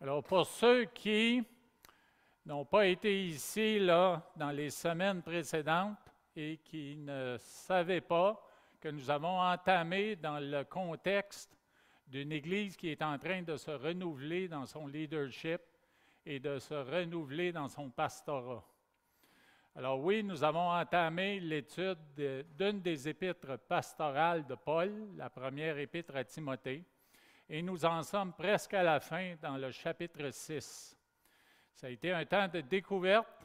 Alors, pour ceux qui n'ont pas été ici dans les semaines précédentes et qui ne savaient pas que nous avons entamé dans le contexte d'une Église qui est en train de se renouveler dans son leadership et de se renouveler dans son pastorat. Alors oui, nous avons entamé l'étude d'une des épîtres pastorales de Paul, la première épître à Timothée, et nous en sommes presque à la fin dans le chapitre 6. Ça a été un temps de découverte,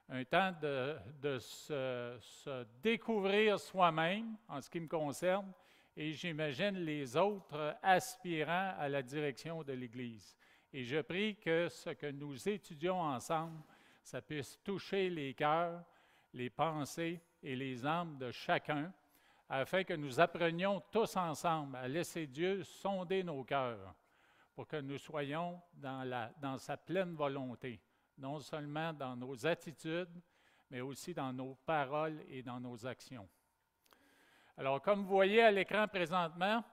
un temps de se découvrir soi-même en ce qui me concerne, et j'imagine les autres aspirants à la direction de l'Église. Et je prie que ce que nous étudions ensemble, ça puisse toucher les cœurs, les pensées et les âmes de chacun, afin que nous apprenions tous ensemble à laisser Dieu sonder nos cœurs, pour que nous soyons dans sa pleine volonté, non seulement dans nos attitudes, mais aussi dans nos paroles et dans nos actions. Alors, comme vous voyez à l'écran présentement,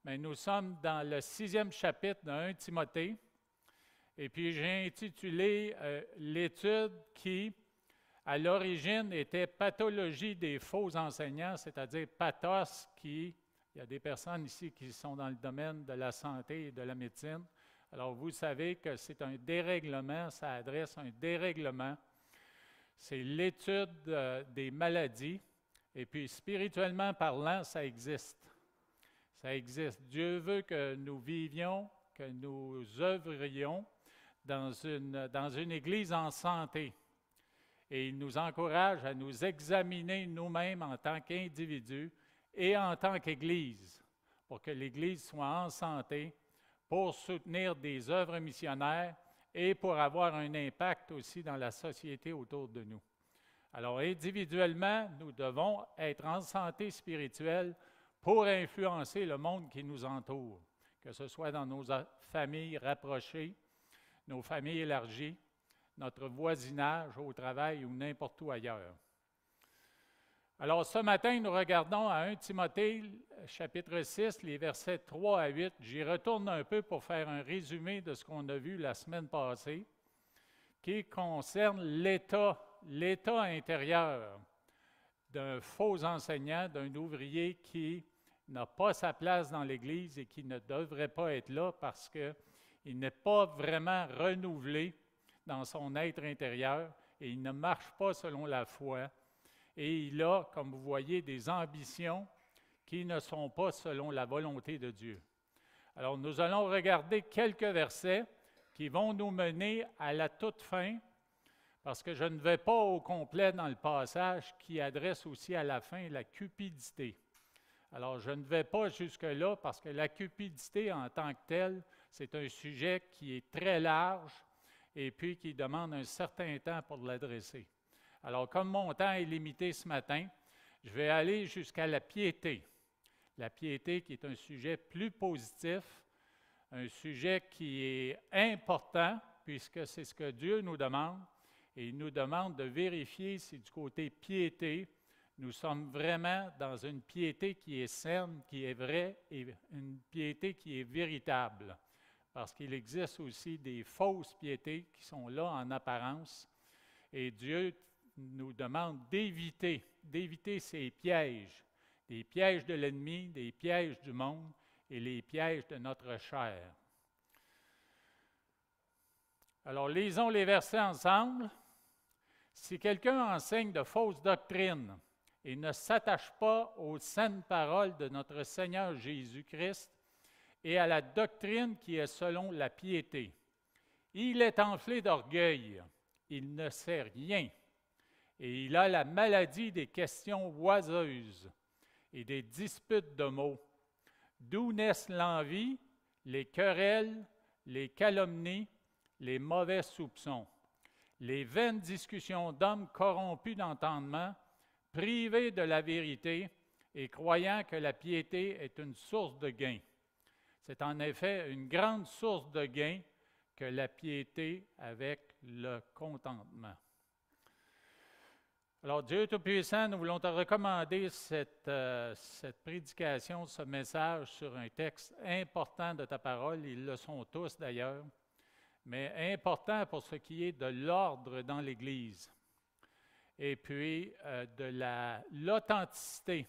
nous sommes dans le 6e chapitre de 1 Timothée, et puis j'ai intitulé l'étude qui, à l'origine, était pathologie des faux enseignants, c'est-à-dire pathos il y a des personnes ici qui sont dans le domaine de la santé et de la médecine. Alors, vous savez que c'est un dérèglement, ça adresse un dérèglement. C'est l'étude des maladies. Et puis, spirituellement parlant, ça existe. Ça existe. Dieu veut que nous vivions, que nous œuvrions dans une Église en santé. Et il nous encourage à nous examiner nous-mêmes en tant qu'individus et en tant qu'Église, pour que l'Église soit en santé, pour soutenir des œuvres missionnaires et pour avoir un impact aussi dans la société autour de nous. Alors, individuellement, nous devons être en santé spirituelle pour influencer le monde qui nous entoure, que ce soit dans nos familles rapprochées, nos familles élargies, notre voisinage au travail ou n'importe où ailleurs. Alors, ce matin, nous regardons à 1 Timothée, chapitre 6, les versets 3 à 8. J'y retourne un peu pour faire un résumé de ce qu'on a vu la semaine passée, qui concerne l'état intérieur d'un faux enseignant, d'un ouvrier qui n'a pas sa place dans l'Église et qui ne devrait pas être là parce qu'il n'est pas vraiment renouvelé dans son être intérieur et il ne marche pas selon la foi. Et il a, comme vous voyez, des ambitions qui ne sont pas selon la volonté de Dieu. Alors, nous allons regarder quelques versets qui vont nous mener à la toute fin, parce que je ne vais pas au complet dans le passage qui adresse aussi à la fin la cupidité. Alors, je ne vais pas jusque-là parce que la cupidité en tant que telle, c'est un sujet qui est très large et puis qui demande un certain temps pour l'adresser. Alors, comme mon temps est limité ce matin, je vais aller jusqu'à la piété. La piété qui est un sujet plus positif, un sujet qui est important puisque c'est ce que Dieu nous demande. Et il nous demande de vérifier si du côté piété, nous sommes vraiment dans une piété qui est saine, qui est vraie et une piété qui est véritable. Parce qu'il existe aussi des fausses piétés qui sont là en apparence. Et Dieu nous demande d'éviter ces pièges, des pièges de l'ennemi, des pièges du monde et les pièges de notre chair. Alors, lisons les versets ensemble. Si quelqu'un enseigne de fausses doctrines et ne s'attache pas aux saines paroles de notre Seigneur Jésus-Christ et à la doctrine qui est selon la piété, il est enflé d'orgueil, il ne sait rien, et il a la maladie des questions oiseuses et des disputes de mots, d'où naissent l'envie, les querelles, les calomnies, les mauvais soupçons, les vaines discussions d'hommes corrompus d'entendement, privés de la vérité et croyant que la piété est une source de gain. C'est en effet une grande source de gain que la piété avec le contentement. Alors, Dieu Tout-Puissant, nous voulons te recommander cette prédication, ce message sur un texte important de ta parole. Ils le sont tous d'ailleurs. mais important pour ce qui est de l'ordre dans l'Église, et puis de l'authenticité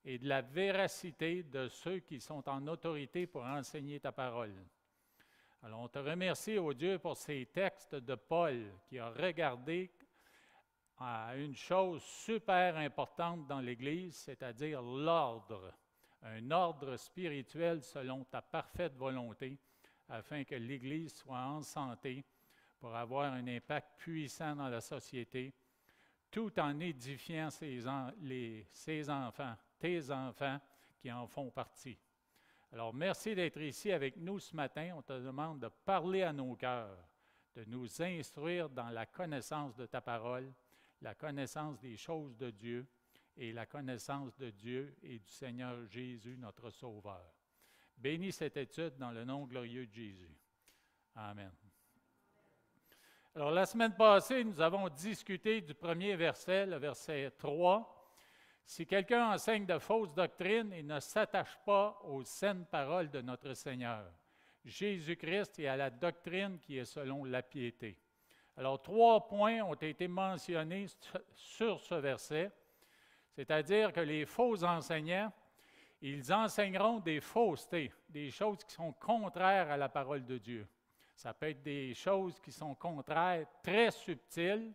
et de la véracité de ceux qui sont en autorité pour enseigner ta parole. Alors, on te remercie, ô Dieu, pour ces textes de Paul qui a regardé à une chose super importante dans l'Église, c'est-à-dire l'ordre, un ordre spirituel selon ta parfaite volonté, afin que l'Église soit en santé pour avoir un impact puissant dans la société, tout en édifiant ses enfants, tes enfants qui en font partie. Alors, merci d'être ici avec nous ce matin. On te demande de parler à nos cœurs, de nous instruire dans la connaissance de ta parole, la connaissance des choses de Dieu et la connaissance de Dieu et du Seigneur Jésus, notre Sauveur. Bénis cette étude dans le nom glorieux de Jésus. Amen. Alors, la semaine passée, nous avons discuté du premier verset, le verset 3. Si quelqu'un enseigne de fausses doctrines et ne s'attache pas aux saines paroles de notre Seigneur, Jésus-Christ, et à la doctrine qui est selon la piété. Alors, 3 points ont été mentionnés sur ce verset, c'est-à-dire que les faux enseignants, ils enseigneront des faussetés, des choses qui sont contraires à la parole de Dieu. Ça peut être des choses qui sont contraires, très subtiles.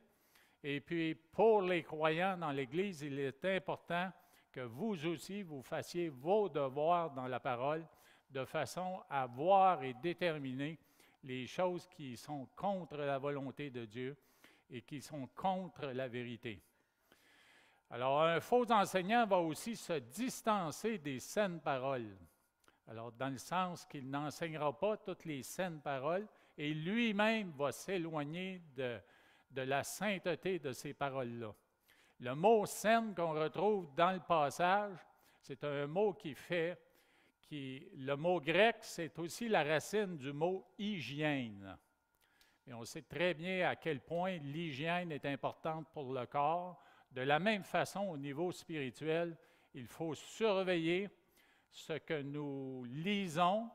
Et puis, pour les croyants dans l'Église, il est important que vous aussi, vous fassiez vos devoirs dans la parole de façon à voir et déterminer les choses qui sont contre la volonté de Dieu et qui sont contre la vérité. Alors, un faux enseignant va aussi se distancer des saines paroles. Alors, dans le sens qu'il n'enseignera pas toutes les saines paroles et lui-même va s'éloigner de la sainteté de ces paroles-là. Le mot « saine » qu'on retrouve dans le passage, c'est un mot le mot grec, c'est aussi la racine du mot « hygiène ». Et on sait très bien à quel point l'hygiène est importante pour le corps. De la même façon, au niveau spirituel, il faut surveiller ce que nous lisons,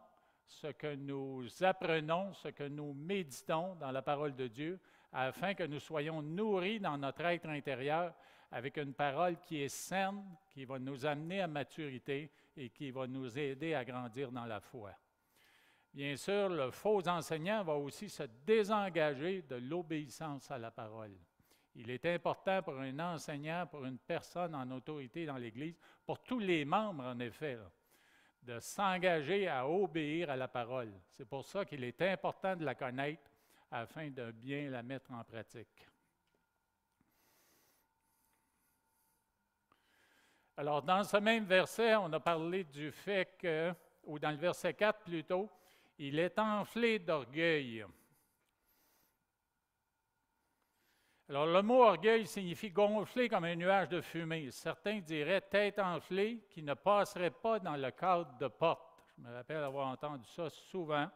ce que nous apprenons, ce que nous méditons dans la parole de Dieu, afin que nous soyons nourris dans notre être intérieur avec une parole qui est saine, qui va nous amener à maturité et qui va nous aider à grandir dans la foi. Bien sûr, le faux enseignant va aussi se désengager de l'obéissance à la parole. Il est important pour un enseignant, pour une personne en autorité dans l'Église, pour tous les membres en effet, de s'engager à obéir à la parole. C'est pour ça qu'il est important de la connaître afin de bien la mettre en pratique. Alors, dans ce même verset, on a parlé du fait que, ou dans le verset 4 plutôt, il est enflé d'orgueil. Alors, le mot orgueil signifie gonfler comme un nuage de fumée. Certains diraient tête enflée qui ne passerait pas dans le cadre de porte. Je me rappelle avoir entendu ça souvent.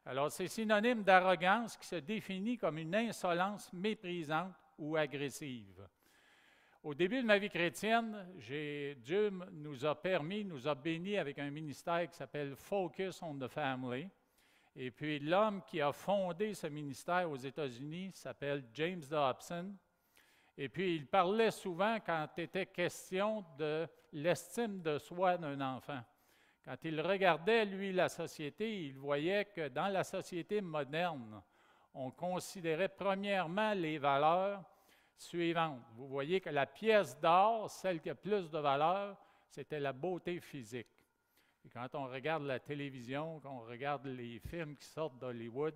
Alors, c'est synonyme d'arrogance qui se définit comme une insolence méprisante ou agressive. Au début de ma vie chrétienne, Dieu nous a bénis avec un ministère qui s'appelle Focus on the Family. Et puis, l'homme qui a fondé ce ministère aux États-Unis s'appelle James Dobson. Et puis, il parlait souvent quand il était question de l'estime de soi d'un enfant. Quand il regardait, lui, la société, il voyait que dans la société moderne, on considérait premièrement les valeurs suivantes. Vous voyez que la pièce d'or, celle qui a plus de valeur, c'était la beauté physique. Et quand on regarde la télévision, quand on regarde les films qui sortent d'Hollywood,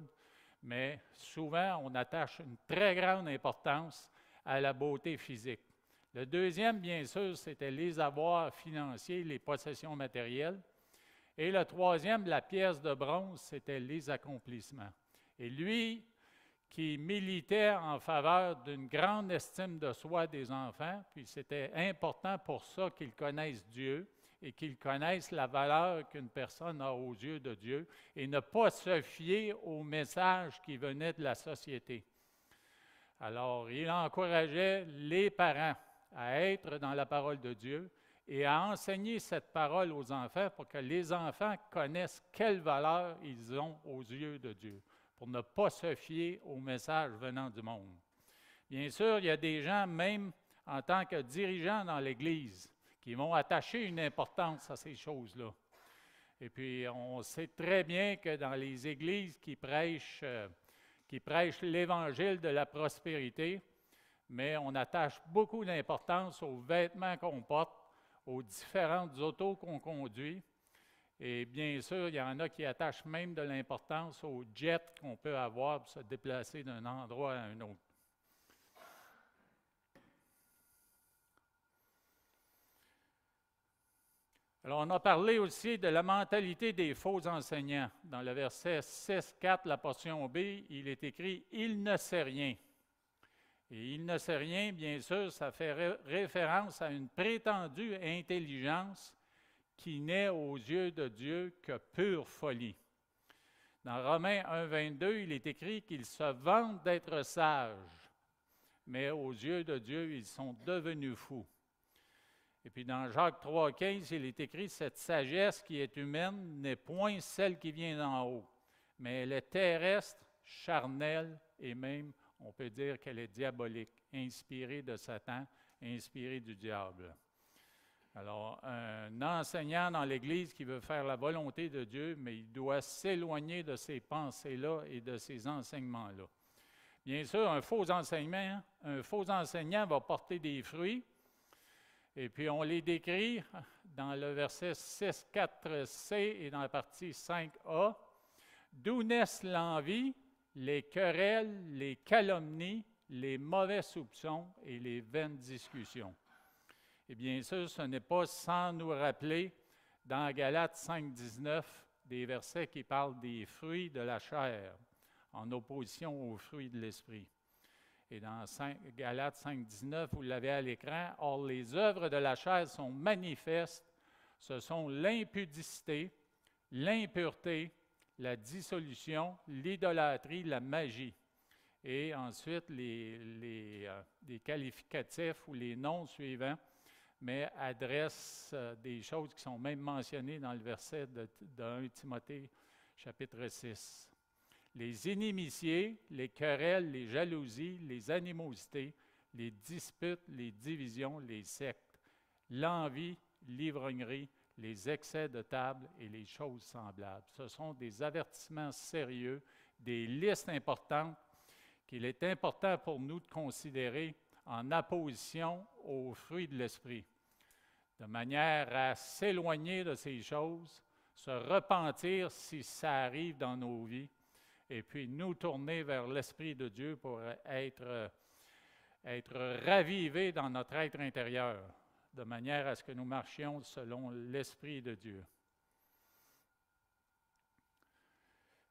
mais souvent, on attache une très grande importance à la beauté physique. Le deuxième, bien sûr, c'était les avoirs financiers, les possessions matérielles. Et le troisième, la pièce de bronze, c'était les accomplissements. Et lui, qui militait en faveur d'une grande estime de soi des enfants, puis c'était important pour ça qu'ils connaissent Dieu et qu'ils connaissent la valeur qu'une personne a aux yeux de Dieu et ne pas se fier aux messages qui venaient de la société. Alors, il encourageait les parents à être dans la parole de Dieu et à enseigner cette parole aux enfants pour que les enfants connaissent quelle valeur ils ont aux yeux de Dieu, pour ne pas se fier au message venant du monde. Bien sûr, il y a des gens, même en tant que dirigeants dans l'Église, qui vont attacher une importance à ces choses-là. Et puis, on sait très bien que dans les églises qui prêchent l'Évangile de la prospérité, mais on attache beaucoup d'importance aux vêtements qu'on porte, aux différentes autos qu'on conduit. Et bien sûr, il y en a qui attachent même de l'importance aux jets qu'on peut avoir pour se déplacer d'un endroit à un autre. Alors, on a parlé aussi de la mentalité des faux enseignants. Dans le verset 6-4, la portion B, il est écrit « Il ne sait rien ». Et « il ne sait rien », bien sûr, ça fait référence à une prétendue intelligence qui n'est aux yeux de Dieu que pure folie. Dans Romains 1,22, il est écrit qu'ils se vantent d'être sages, mais aux yeux de Dieu, ils sont devenus fous. Et puis dans Jacques 3,15, il est écrit « Cette sagesse qui est humaine n'est point celle qui vient d'en haut, mais elle est terrestre, charnelle et même, on peut dire qu'elle est diabolique, inspirée de Satan, inspirée du diable. » Alors, un enseignant dans l'Église qui veut faire la volonté de Dieu, mais il doit s'éloigner de ces pensées-là et de ces enseignements-là. Bien sûr, un faux enseignant va porter des fruits. Et puis, on les décrit dans le verset 6, 4c et dans la partie 5a. D'où naissent l'envie, les querelles, les calomnies, les mauvais soupçons et les vaines discussions. Et bien sûr, ce n'est pas sans nous rappeler dans Galates 5, 19 des versets qui parlent des fruits de la chair, en opposition aux fruits de l'esprit. Et dans Galates 5, 19, vous l'avez à l'écran, « Or les œuvres de la chair sont manifestes, ce sont l'impudicité, l'impureté, la dissolution, l'idolâtrie, la magie. » Et ensuite, les qualificatifs ou les noms suivants, mais adressent des choses qui sont même mentionnées dans le verset de 1 Timothée, chapitre 6. Les inimitiés, les querelles, les jalousies, les animosités, les disputes, les divisions, les sectes, l'envie, l'ivrognerie, les excès de table et les choses semblables. Ce sont des avertissements sérieux, des listes importantes qu'il est important pour nous de considérer en opposition aux fruits de l'esprit, de manière à s'éloigner de ces choses, se repentir si ça arrive dans nos vies, et puis nous tourner vers l'Esprit de Dieu pour être ravivés dans notre être intérieur, de manière à ce que nous marchions selon l'Esprit de Dieu.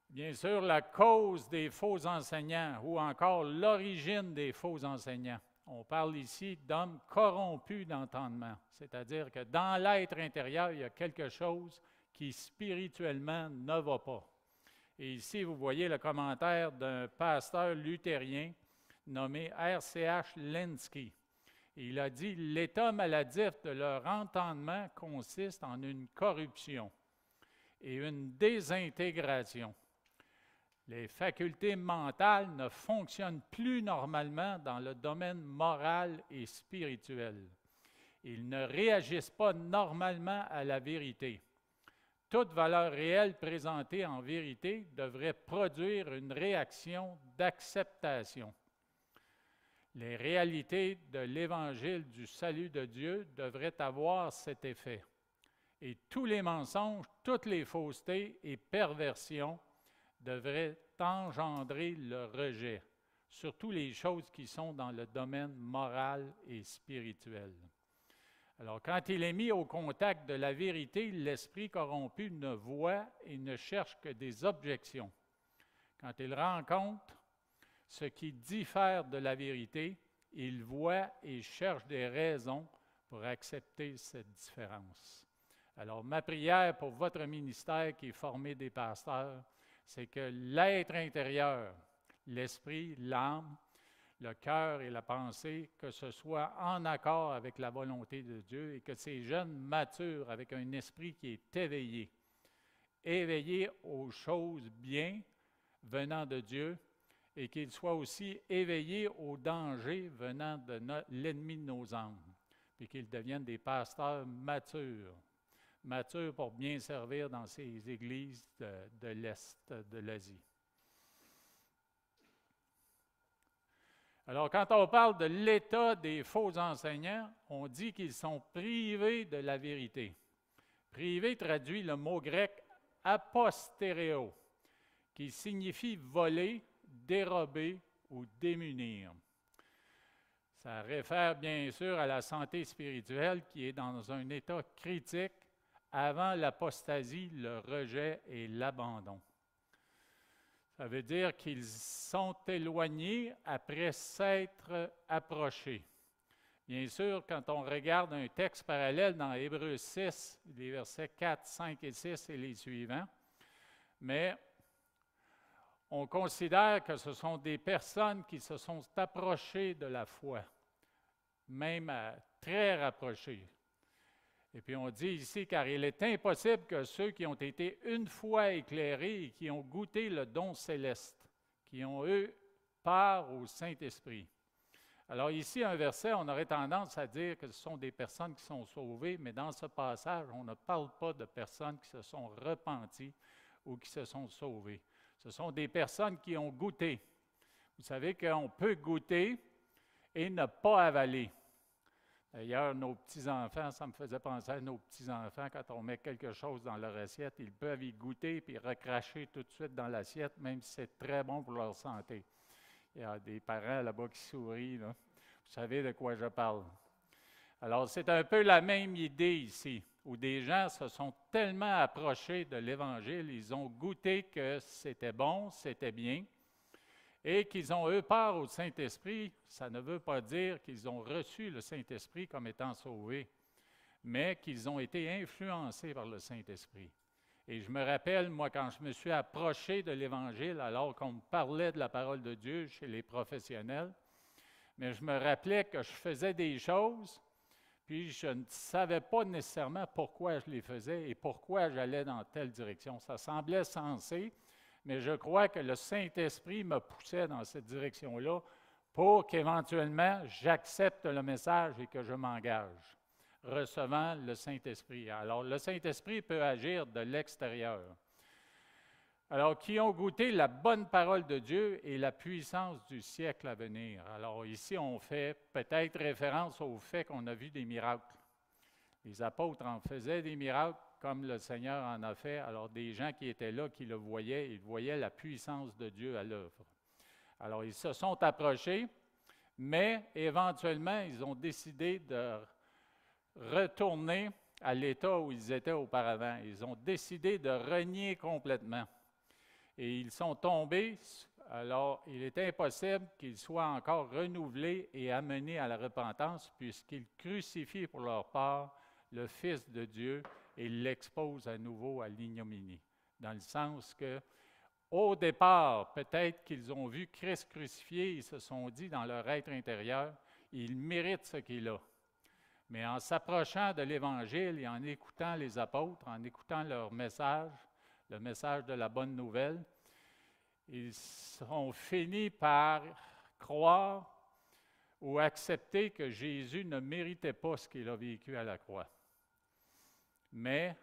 Bien sûr, la cause des faux enseignants ou encore l'origine des faux enseignants. On parle ici d'hommes corrompus d'entendement, c'est-à-dire que dans l'être intérieur, il y a quelque chose qui spirituellement ne va pas. Et ici, vous voyez le commentaire d'un pasteur luthérien nommé R.C.H. Lenski. Il a dit « L'état maladif de leur entendement consiste en une corruption et une désintégration. Les facultés mentales ne fonctionnent plus normalement dans le domaine moral et spirituel. Ils ne réagissent pas normalement à la vérité. Toute valeur réelle présentée en vérité devrait produire une réaction d'acceptation. Les réalités de l'Évangile du salut de Dieu devraient avoir cet effet. Et tous les mensonges, toutes les faussetés et perversions devraient engendrer le rejet, surtout les choses qui sont dans le domaine moral et spirituel. Alors, quand il est mis au contact de la vérité, l'esprit corrompu ne voit et ne cherche que des objections. Quand il rencontre ce qui diffère de la vérité, il voit et cherche des raisons pour accepter cette différence. Alors, ma prière pour votre ministère qui est formé des pasteurs, c'est que l'être intérieur, l'esprit, l'âme, le cœur et la pensée, que ce soit en accord avec la volonté de Dieu et que ces jeunes maturent avec un esprit qui est éveillé aux choses bien, venant de Dieu et qu'ils soient aussi éveillés aux dangers venant de l'ennemi de nos âmes, puis qu'ils deviennent des pasteurs matures pour bien servir dans ces églises de l'Est de l'Asie. Alors, quand on parle de l'état des faux enseignants, on dit qu'ils sont privés de la vérité. Privé traduit le mot grec apostéréo, qui signifie voler, dérober ou démunir. Ça réfère bien sûr à la santé spirituelle qui est dans un état critique avant l'apostasie, le rejet et l'abandon. Ça veut dire qu'ils sont éloignés après s'être approchés. Bien sûr, quand on regarde un texte parallèle dans Hébreux 6, les versets 4, 5 et 6 et les suivants, mais on considère que ce sont des personnes qui se sont approchées de la foi, même très rapprochées. Et puis on dit ici, car il est impossible que ceux qui ont été une fois éclairés et qui ont goûté le don céleste, qui ont eu part au Saint-Esprit. Alors ici, un verset, on aurait tendance à dire que ce sont des personnes qui sont sauvées, mais dans ce passage, on ne parle pas de personnes qui se sont repenties ou qui se sont sauvées. Ce sont des personnes qui ont goûté. Vous savez qu'on peut goûter et ne pas avaler. D'ailleurs, nos petits-enfants, ça me faisait penser à nos petits-enfants, quand on met quelque chose dans leur assiette, ils peuvent y goûter puis recracher tout de suite dans l'assiette, même si c'est très bon pour leur santé. Il y a des parents là-bas qui sourient, là. Vous savez de quoi je parle. Alors, c'est un peu la même idée ici, où des gens se sont tellement approchés de l'Évangile, ils ont goûté que c'était bon, c'était bien, et qu'ils ont eu part au Saint-Esprit. Ça ne veut pas dire qu'ils ont reçu le Saint-Esprit comme étant sauvés, mais qu'ils ont été influencés par le Saint-Esprit. Et je me rappelle, moi, quand je me suis approché de l'Évangile, alors qu'on me parlait de la parole de Dieu chez les professionnels, mais je me rappelais que je faisais des choses, puis je ne savais pas nécessairement pourquoi je les faisais et pourquoi j'allais dans telle direction. Ça semblait sensé, mais je crois que le Saint-Esprit me poussait dans cette direction-là pour qu'éventuellement j'accepte le message et que je m'engage, recevant le Saint-Esprit. Alors, le Saint-Esprit peut agir de l'extérieur. Alors, qui ont goûté la bonne parole de Dieu et la puissance du siècle à venir. Alors, ici, on fait peut-être référence au fait qu'on a vu des miracles. Les apôtres en faisaient des miracles, comme le Seigneur en a fait. Alors, des gens qui étaient là, qui le voyaient, ils voyaient la puissance de Dieu à l'œuvre. Alors, ils se sont approchés, mais éventuellement, ils ont décidé de retourner à l'état où ils étaient auparavant. Ils ont décidé de renier complètement. Et ils sont tombés, alors il est impossible qu'ils soient encore renouvelés et amenés à la repentance, puisqu'ils crucifient pour leur part le Fils de Dieu et l'exposent à nouveau à l'ignominie. Dans le sens que, au départ, peut-être qu'ils ont vu Christ crucifié, ils se sont dit dans leur être intérieur, il mérite ce qu'il a. Mais en s'approchant de l'Évangile et en écoutant les apôtres, en écoutant leur message, le message de la bonne nouvelle, ils ont fini par croire ou accepter que Jésus ne méritait pas ce qu'il a vécu à la croix. Mais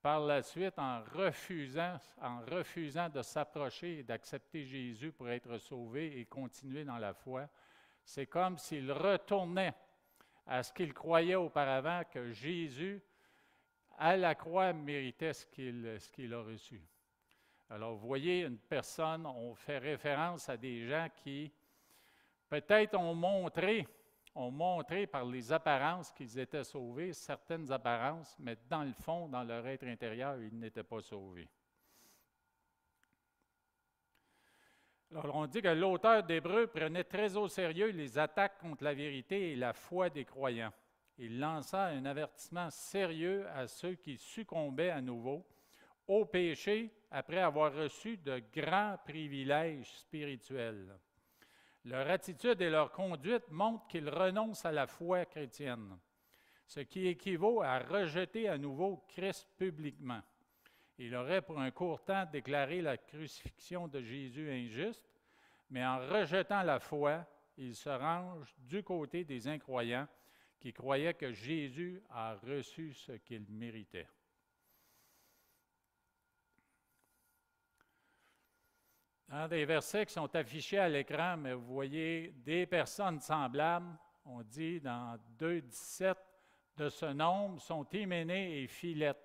par la suite, en refusant de s'approcher et d'accepter Jésus pour être sauvé et continuer dans la foi, c'est comme s'ils retournaient à ce qu'ils croyaient auparavant, que Jésus, à la croix, méritait ce qu'il a reçu. Alors, vous voyez, une personne, on fait référence à des gens qui, peut-être ont montré par les apparences qu'ils étaient sauvés, certaines apparences, mais dans le fond, dans leur être intérieur, ils n'étaient pas sauvés. Alors, on dit que l'auteur d'Hébreux prenait très au sérieux les attaques contre la vérité et la foi des croyants. Il lança un avertissement sérieux à ceux qui succombaient à nouveau au péché après avoir reçu de grands privilèges spirituels. Leur attitude et leur conduite montrent qu'ils renoncent à la foi chrétienne, ce qui équivaut à rejeter à nouveau Christ publiquement. Il aurait pour un court temps déclaré la crucifixion de Jésus injuste, mais en rejetant la foi, il se range du côté des incroyants qui croyaient que Jésus a reçu ce qu'il méritait. Dans des versets qui sont affichés à l'écran, mais vous voyez des personnes semblables, on dit dans 2,17, de ce nombre sont Hyménée et Philette,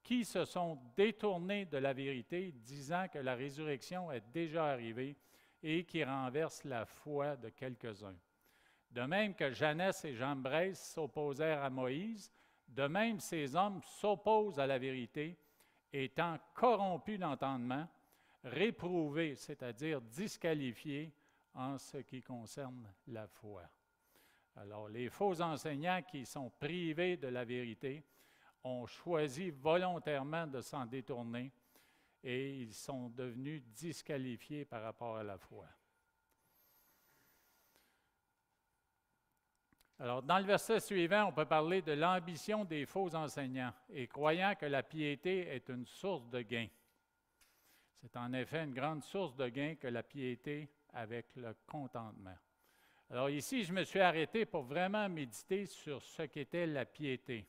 qui se sont détournés de la vérité, disant que la résurrection est déjà arrivée et qui renversent la foi de quelques-uns. De même que Jannes et Jambres s'opposèrent à Moïse, de même ces hommes s'opposent à la vérité, étant corrompus d'entendement, réprouvés, c'est-à-dire disqualifiés en ce qui concerne la foi. Alors, les faux enseignants qui sont privés de la vérité ont choisi volontairement de s'en détourner et ils sont devenus disqualifiés par rapport à la foi. Alors, dans le verset suivant, on peut parler de l'ambition des faux enseignants et croyant que la piété est une source de gain. C'est en effet une grande source de gain que la piété avec le contentement. Alors ici, je me suis arrêté pour vraiment méditer sur ce qu'était la piété.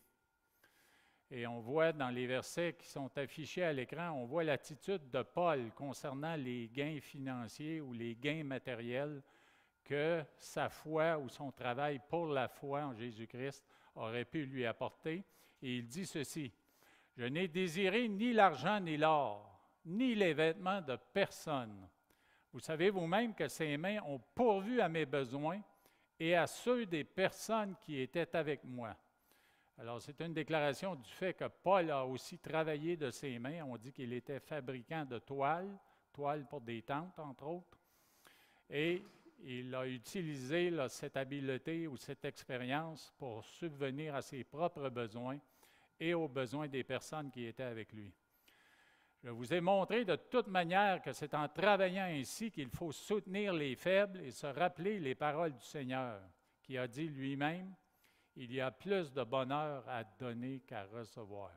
Et on voit dans les versets qui sont affichés à l'écran, on voit l'attitude de Paul concernant les gains financiers ou les gains matériels que sa foi ou son travail pour la foi en Jésus-Christ aurait pu lui apporter. Et il dit ceci, « Je n'ai désiré ni l'argent ni l'or, ni les vêtements de personne. Vous savez vous-même que ces mains ont pourvu à mes besoins et à ceux des personnes qui étaient avec moi. » Alors, c'est une déclaration du fait que Paul a aussi travaillé de ses mains. On dit qu'il était fabricant de toiles pour des tentes, entre autres. Et il a utilisé cette habileté ou cette expérience pour subvenir à ses propres besoins et aux besoins des personnes qui étaient avec lui. Je vous ai montré de toute manière que c'est en travaillant ainsi qu'il faut soutenir les faibles et se rappeler les paroles du Seigneur, qui a dit lui-même, « Il y a plus de bonheur à donner qu'à recevoir. »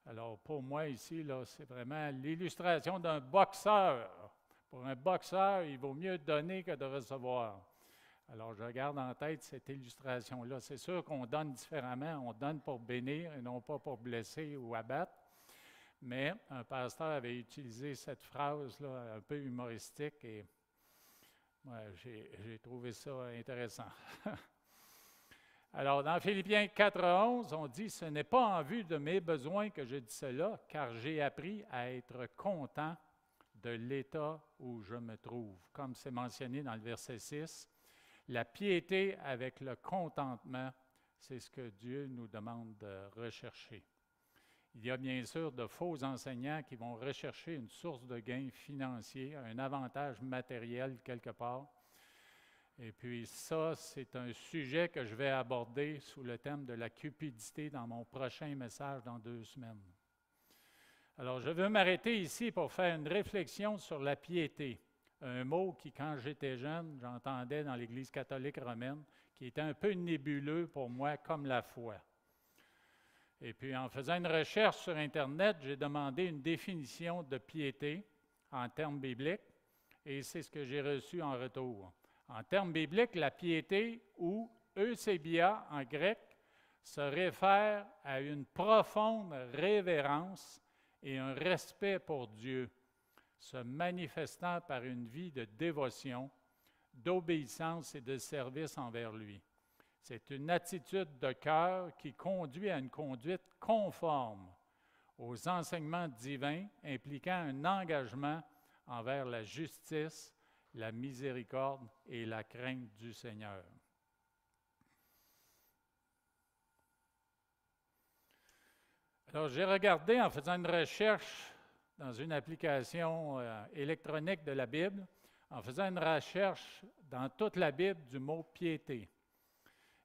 Alors pour moi ici, c'est vraiment l'illustration d'un boxeur. Pour un boxeur, il vaut mieux donner que de recevoir. Alors je garde en tête cette illustration-là. C'est sûr qu'on donne différemment, on donne pour bénir et non pas pour blesser ou abattre. Mais un pasteur avait utilisé cette phrase-là un peu humoristique et j'ai trouvé ça intéressant. Alors, dans Philippiens 4,11, on dit « Ce n'est pas en vue de mes besoins que je dis cela, car j'ai appris à être content de l'état où je me trouve. » Comme c'est mentionné dans le verset 6, la piété avec le contentement, c'est ce que Dieu nous demande de rechercher. Il y a bien sûr de faux enseignants qui vont rechercher une source de gain financier, un avantage matériel quelque part. Et puis ça, c'est un sujet que je vais aborder sous le thème de la cupidité dans mon prochain message dans 2 semaines. Alors, je veux m'arrêter ici pour faire une réflexion sur la piété, un mot qui, quand j'étais jeune, j'entendais dans l'Église catholique romaine, qui était un peu nébuleux pour moi, comme la foi. Et puis, en faisant une recherche sur Internet, j'ai demandé une définition de piété en termes bibliques, et c'est ce que j'ai reçu en retour. En termes bibliques, la piété, ou eusébia en grec, se réfère à une profonde révérence et un respect pour Dieu, se manifestant par une vie de dévotion, d'obéissance et de service envers lui. C'est une attitude de cœur qui conduit à une conduite conforme aux enseignements divins impliquant un engagement envers la justice, la miséricorde et la crainte du Seigneur. Alors, j'ai regardé en faisant une recherche dans une application électronique de la Bible, en faisant une recherche dans toute la Bible du mot « piété ».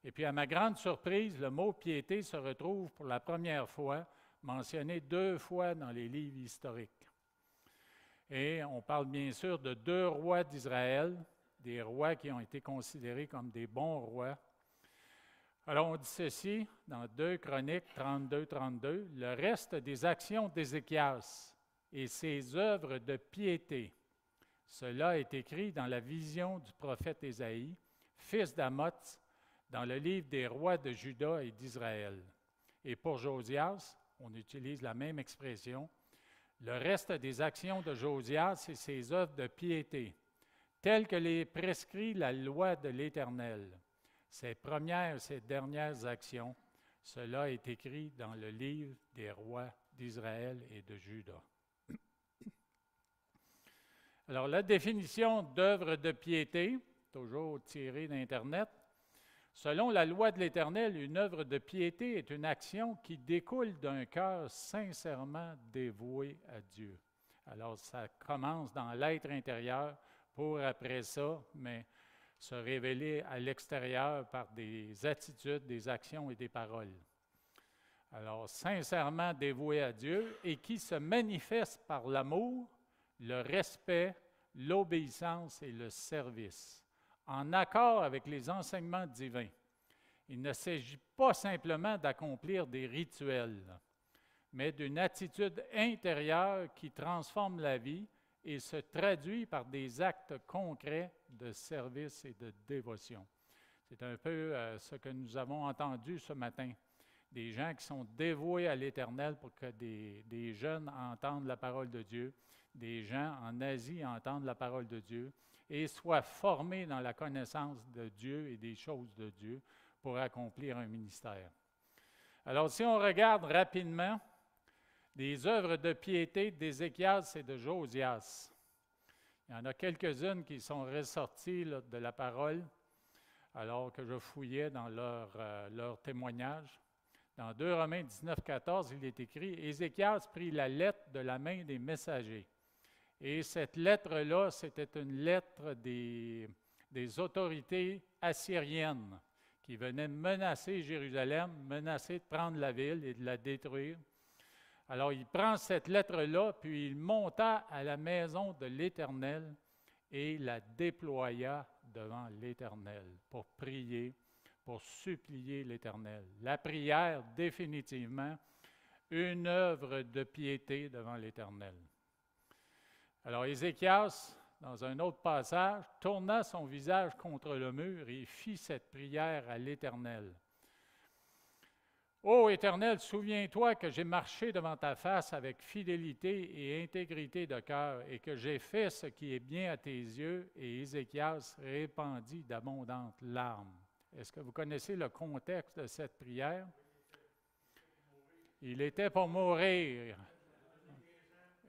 Et puis, à ma grande surprise, le mot « piété » se retrouve pour la première fois mentionné 2 fois dans les livres historiques. Et on parle bien sûr de 2 rois d'Israël, des rois qui ont été considérés comme des bons rois. Alors, on dit ceci dans 2 Chroniques 32-32, « Le reste des actions d'Ézéchias et ses œuvres de piété, cela est écrit dans la vision du prophète Ésaïe, fils d'Amoz, dans le livre des rois de Juda et d'Israël. » Et pour Josias, on utilise la même expression, « Le reste des actions de Josias et ses œuvres de piété, telles que les prescrit la loi de l'Éternel. Ses premières et ses dernières actions, cela est écrit dans le livre des rois d'Israël et de Juda. » Alors, la définition d'œuvre de piété, toujours tirée d'Internet, selon la loi de l'Éternel, une œuvre de piété est une action qui découle d'un cœur sincèrement dévoué à Dieu. Alors, ça commence dans l'être intérieur pour après ça, mais se révéler à l'extérieur par des attitudes, des actions et des paroles. Alors, sincèrement dévoué à Dieu et qui se manifeste par l'amour, le respect, l'obéissance et le service, en accord avec les enseignements divins. Il ne s'agit pas simplement d'accomplir des rituels, mais d'une attitude intérieure qui transforme la vie et se traduit par des actes concrets de service et de dévotion. C'est un peu ce que nous avons entendu ce matin. Des gens qui sont dévoués à l'Éternel pour que des jeunes entendent la parole de Dieu, des gens en Asie entendent la parole de Dieu et soient formés dans la connaissance de Dieu et des choses de Dieu pour accomplir un ministère. Alors, si on regarde rapidement les œuvres de piété d'Ézéchias et de Josias, il y en a quelques-unes qui sont ressorties là, de la parole alors que je fouillais dans leur témoignage. Dans 2 Romains 19-14, il est écrit « Ézéchias prit la lettre de la main des messagers. » Et cette lettre-là, c'était une lettre des autorités assyriennes qui venaient menacer Jérusalem, menacer de prendre la ville et de la détruire. Alors, il prend cette lettre-là, puis il monta à la maison de l'Éternel et la déploya devant l'Éternel pour prier, pour supplier l'Éternel. La prière, définitivement, une œuvre de piété devant l'Éternel. Alors, Ézéchias, dans un autre passage, tourna son visage contre le mur et fit cette prière à l'Éternel. Ô Éternel, souviens-toi que j'ai marché devant ta face avec fidélité et intégrité de cœur et que j'ai fait ce qui est bien à tes yeux. Et Ézéchias répandit d'abondantes larmes. Est-ce que vous connaissez le contexte de cette prière? Il était pour mourir.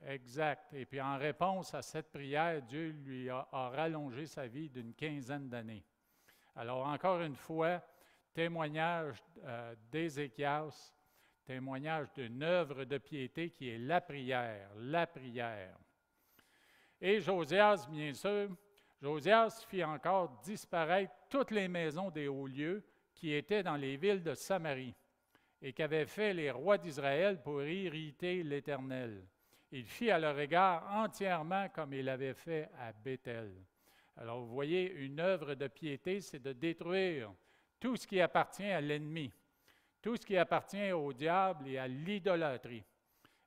Exact. Et puis en réponse à cette prière, Dieu lui a rallongé sa vie d'une 15aine d'années. Alors encore une fois, témoignage d'Ézéchias, témoignage d'une œuvre de piété qui est la prière, la prière. Et Josias, bien sûr, Josias fit encore disparaître toutes les maisons des hauts lieux qui étaient dans les villes de Samarie et qu'avaient fait les rois d'Israël pour irriter l'Éternel. Il fit à leur égard entièrement comme il avait fait à Béthel. Alors vous voyez, une œuvre de piété, c'est de détruire tout ce qui appartient à l'ennemi, tout ce qui appartient au diable et à l'idolâtrie.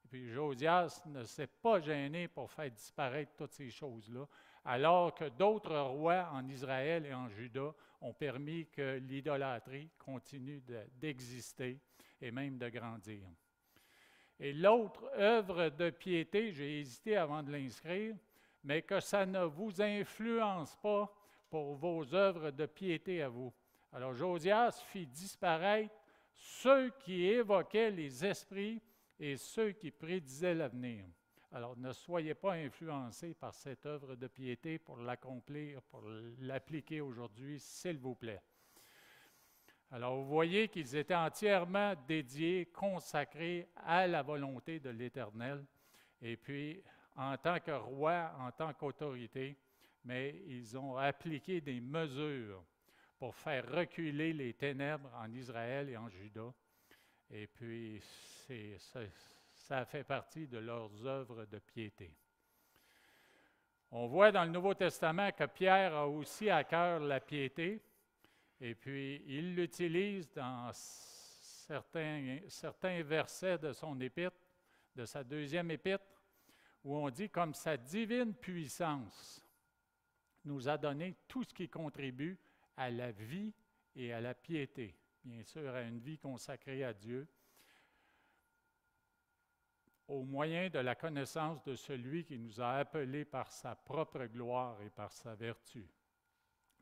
Et puis Josias ne s'est pas gêné pour faire disparaître toutes ces choses-là, alors que d'autres rois en Israël et en Juda ont permis que l'idolâtrie continue d'exister et même de grandir. Et l'autre œuvre de piété, j'ai hésité avant de l'inscrire, mais que ça ne vous influence pas pour vos œuvres de piété à vous. Alors Josias fit disparaître ceux qui évoquaient les esprits et ceux qui prédisaient l'avenir. Alors ne soyez pas influencés par cette œuvre de piété pour l'accomplir, pour l'appliquer aujourd'hui, s'il vous plaît. Alors, vous voyez qu'ils étaient entièrement dédiés, consacrés à la volonté de l'Éternel. Et puis, en tant que roi, en tant qu'autorité, mais ils ont appliqué des mesures pour faire reculer les ténèbres en Israël et en Juda. Et puis, ça fait partie de leurs œuvres de piété. On voit dans le Nouveau Testament que Pierre a aussi à cœur la piété. Et puis, il l'utilise dans certains versets de son épître, de sa deuxième épître, où on dit « Comme sa divine puissance nous a donné tout ce qui contribue à la vie et à la piété. » Bien sûr, à une vie consacrée à Dieu, au moyen de la connaissance de celui qui nous a appelés par sa propre gloire et par sa vertu.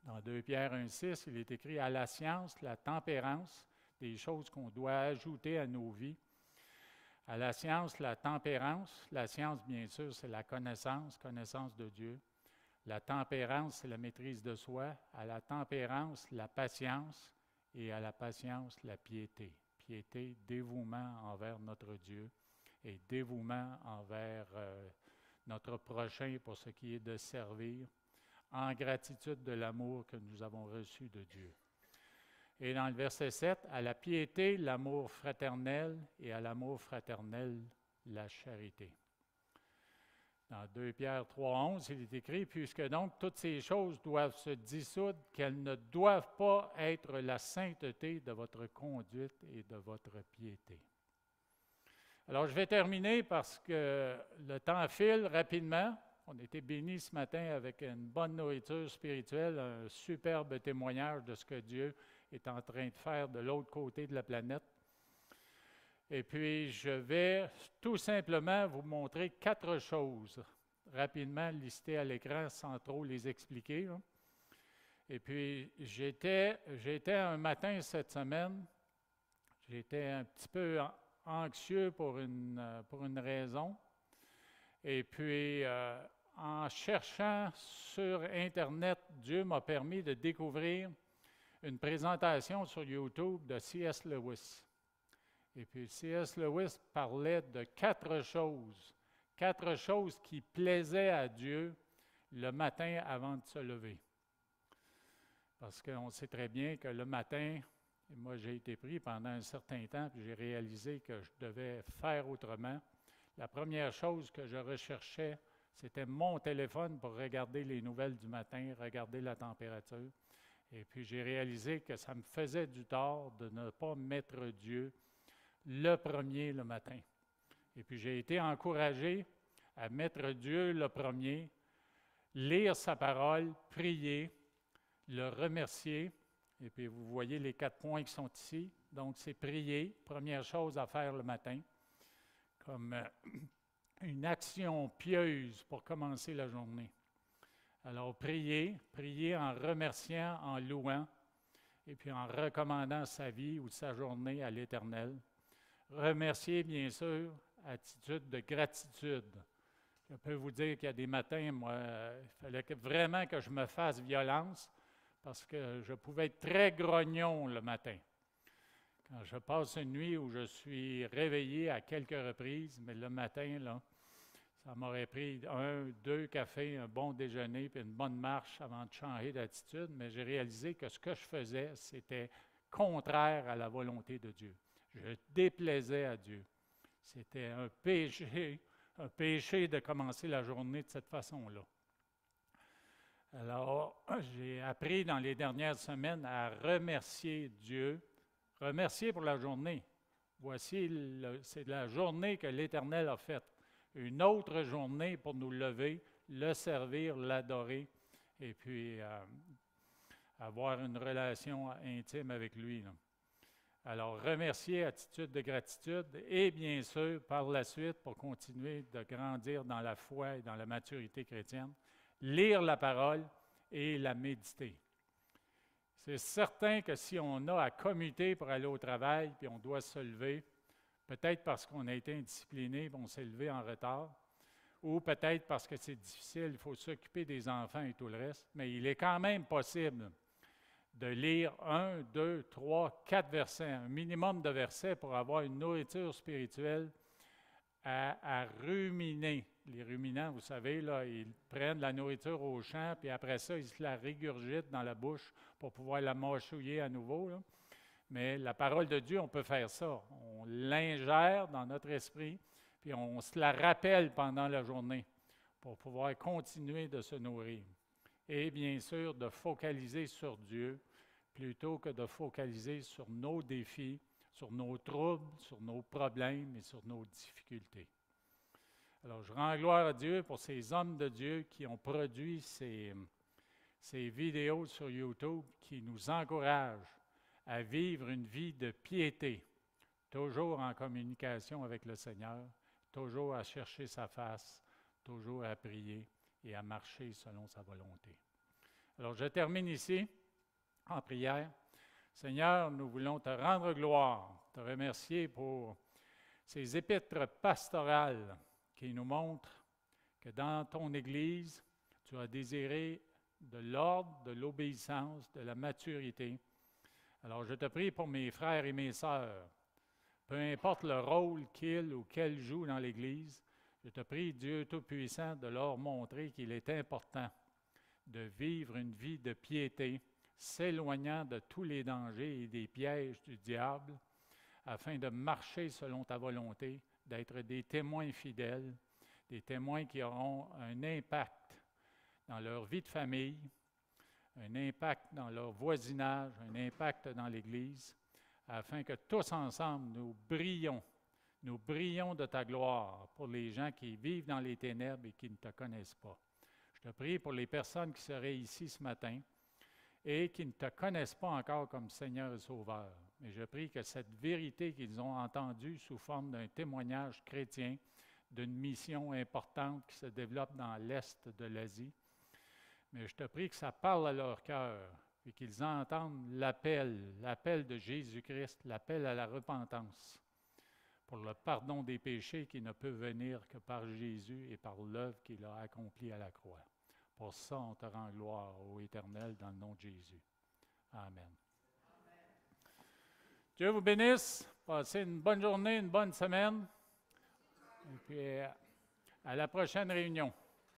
Dans 2 Pierre 1,6, il est écrit « À la science, la tempérance, des choses qu'on doit ajouter à nos vies. À la science, la tempérance. La science, bien sûr, c'est la connaissance de Dieu. La tempérance, c'est la maîtrise de soi. À la tempérance, la patience. Et à la patience, la piété. Piété, dévouement envers notre Dieu et dévouement envers notre prochain pour ce qui est de servir, en gratitude de l'amour que nous avons reçu de Dieu. Et dans le verset 7, à la piété, l'amour fraternel, et à l'amour fraternel, la charité. Dans 2 Pierre 3,11, il est écrit « Puisque donc toutes ces choses doivent se dissoudre, qu'elles ne doivent pas être la sainteté de votre conduite et de votre piété. » Alors, je vais terminer parce que le temps file rapidement. On a été bénis ce matin avec une bonne nourriture spirituelle, un superbe témoignage de ce que Dieu est en train de faire de l'autre côté de la planète. Et puis, je vais tout simplement vous montrer 4 choses, rapidement listées à l'écran sans trop les expliquer. Là. Et puis, j'étais un matin cette semaine, j'étais un petit peu anxieux pour une raison. Et puis, en cherchant sur Internet, Dieu m'a permis de découvrir une présentation sur YouTube de C.S. Lewis. Et puis, C.S. Lewis parlait de 4 choses qui plaisaient à Dieu le matin avant de se lever. Parce qu'on sait très bien que le matin, moi j'ai été pris pendant un certain temps, puis j'ai réalisé que je devais faire autrement. La première chose que je recherchais, c'était mon téléphone pour regarder les nouvelles du matin, regarder la température. Et puis j'ai réalisé que ça me faisait du tort de ne pas mettre Dieu le premier le matin. Et puis j'ai été encouragé à mettre Dieu le premier, lire sa parole, prier, le remercier. Et puis vous voyez les 4 points qui sont ici. Donc c'est prier, première chose à faire le matin, comme une action pieuse pour commencer la journée. Alors prier en remerciant, en louant, et puis en recommandant sa vie ou sa journée à l'Éternel. Remercier, bien sûr, attitude de gratitude. Je peux vous dire qu'il y a des matins, moi, il fallait vraiment que je me fasse violence parce que je pouvais être très grognon le matin. Quand je passe une nuit où je suis réveillé à quelques reprises, mais le matin, là, ça m'aurait pris 1, 2 cafés, un bon déjeuner, puis une bonne marche avant de changer d'attitude, mais j'ai réalisé que ce que je faisais, c'était contraire à la volonté de Dieu. Je déplaisais à Dieu. C'était un péché de commencer la journée de cette façon-là. Alors, j'ai appris dans les dernières semaines à remercier Dieu, remercier pour la journée. Voici, c'est la journée que l'Éternel a faite. Une autre journée pour nous lever, le servir, l'adorer, et puis avoir une relation intime avec lui. Là. Alors, remercier, attitude de gratitude, et bien sûr, par la suite, pour continuer de grandir dans la foi et dans la maturité chrétienne, lire la parole et la méditer. C'est certain que si on a à commuter pour aller au travail, puis on doit se lever, peut-être parce qu'on a été indiscipliné et on s'est levé en retard, ou peut-être parce que c'est difficile, il faut s'occuper des enfants et tout le reste, mais il est quand même possible de lire 1, 2, 3, 4 versets, un minimum de versets pour avoir une nourriture spirituelle à ruminer. Les ruminants, vous savez, là, ils prennent la nourriture au champ, puis après ça, ils se la régurgitent dans la bouche pour pouvoir la mâchouiller à nouveau. Là. Mais la parole de Dieu, on peut faire ça. On l'ingère dans notre esprit, puis on se la rappelle pendant la journée pour pouvoir continuer de se nourrir. Et bien sûr, de focaliser sur Dieu, plutôt que de focaliser sur nos défis, sur nos troubles, sur nos problèmes et sur nos difficultés. Alors, je rends gloire à Dieu pour ces hommes de Dieu qui ont produit ces vidéos sur YouTube qui nous encouragent à vivre une vie de piété, toujours en communication avec le Seigneur, toujours à chercher sa face, toujours à prier et à marcher selon sa volonté. Alors, je termine ici en prière. Seigneur, nous voulons te rendre gloire, te remercier pour ces épîtres pastorales qui nous montrent que dans ton Église, tu as désiré de l'ordre, de l'obéissance, de la maturité. Alors, je te prie pour mes frères et mes sœurs, peu importe le rôle qu'ils ou qu'elles jouent dans l'Église, je te prie, Dieu Tout-Puissant, de leur montrer qu'il est important de vivre une vie de piété, s'éloignant de tous les dangers et des pièges du diable, afin de marcher selon ta volonté, d'être des témoins fidèles, des témoins qui auront un impact dans leur vie de famille, un impact dans leur voisinage, un impact dans l'Église, afin que tous ensemble nous brillons de ta gloire pour les gens qui vivent dans les ténèbres et qui ne te connaissent pas. Je te prie pour les personnes qui seraient ici ce matin et qui ne te connaissent pas encore comme Seigneur et Sauveur. Mais je prie que cette vérité qu'ils ont entendue sous forme d'un témoignage chrétien, d'une mission importante qui se développe dans l'Est de l'Asie, mais je te prie que ça parle à leur cœur et qu'ils entendent l'appel de Jésus-Christ, l'appel à la repentance pour le pardon des péchés qui ne peut venir que par Jésus et par l'œuvre qu'il a accomplie à la croix. Pour ça, on te rend gloire, ô Éternel, dans le nom de Jésus. Amen. Dieu vous bénisse. Passez une bonne journée, une bonne semaine. Et puis, à la prochaine réunion.